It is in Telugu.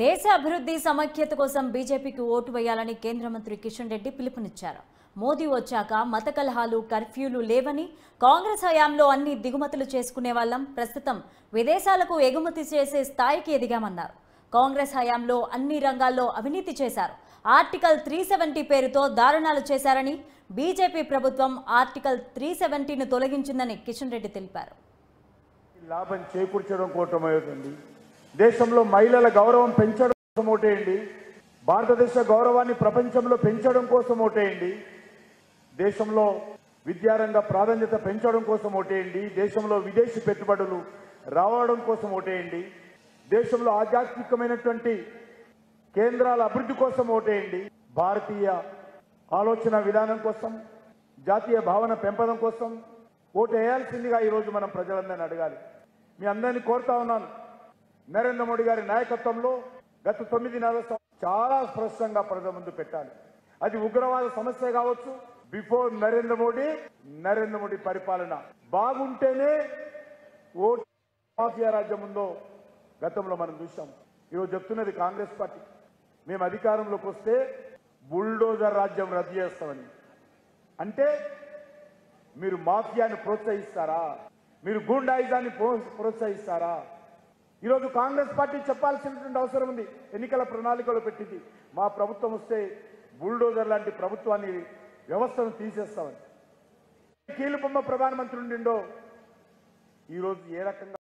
దేశ అభివృద్ధి సమైక్యత కోసం బీజేపీకి ఓటు వేయాలని కేంద్ర మంత్రి కిషన్ రెడ్డి పిలుపునిచ్చారు. మోదీ వచ్చాక మత కలహాలు, కర్ఫ్యూలు లేవని, కాంగ్రెస్ హయాంలో అన్ని దిగుమతులు చేసుకునే వాళ్ళం, ప్రస్తుతం విదేశాలకు ఎగుమతి చేసే స్థాయికి ఎదిగామన్నారు. కాంగ్రెస్ హయాంలో అన్ని రంగాల్లో అవినీతి చేశారు. ఆర్టికల్ 370 పేరుతో దారుణాలు చేశారని, బీజేపీ ప్రభుత్వం ఆర్టికల్ 370ను తొలగించిందని కిషన్ రెడ్డి తెలిపారు. లాభం చేకూర్చడం కోసమవుతుంది. దేశంలో మహిళల గౌరవం పెంచడం కోసం ఓటేయండి. భారతదేశ గౌరవాన్ని ప్రపంచంలో పెంచడం కోసం ఓటేయండి. దేశంలో విద్యారంగ ప్రాధాన్యత పెంచడం కోసం ఓటేయండి. దేశంలో విదేశీ పెట్టుబడులు రావడం కోసం ఓటేయండి. దేశంలో ఆధ్యాత్మికమైనటువంటి కేంద్రాల అభివృద్ధి కోసం ఓటేయండి. భారతీయ ఆలోచన విధానం కోసం, జాతీయ భావన పెంపడం కోసం ఓటు వేయాల్సిందిగా ఈరోజు మనం ప్రజలందరినీ అడగాలి. మీ అందరినీ కోరుతా ఉన్నాను, నరేంద్ర మోడీ గారి నాయకత్వంలో గత 9 నెలల చాలా స్పష్టంగా ప్రజల ముందు పెట్టాలి. అది ఉగ్రవాద సమస్య కావచ్చు. బిఫోర్ నరేంద్ర మోడీ పరిపాలన బాగుంటేనే ఓటు మాఫియా రాజ్యం ఉందో గతంలో మనం చూసాం. ఈరోజు చెప్తున్నది కాంగ్రెస్ పార్టీ, మేము అధికారంలోకి వస్తే బుల్డోజర్ రాజ్యం రద్దు చేస్తామని. అంటే మీరు మాఫియాను ప్రోత్సహిస్తారా? మీరు గూండాయిజాన్ని ప్రోత్సహిస్తారా? ఈరోజు కాంగ్రెస్ పార్టీ చెప్పాల్సినటువంటి అవసరం ఉంది. ఎన్నికల ప్రణాళికలో పెట్టింది, మా ప్రభుత్వం వస్తే బుల్డోజర్ లాంటి ప్రభుత్వాన్ని, వ్యవస్థను తీసేస్తామని. కీలుబొమ్మ ప్రధానమంత్రి ఉండిండో ఈరోజు ఏ రకంగా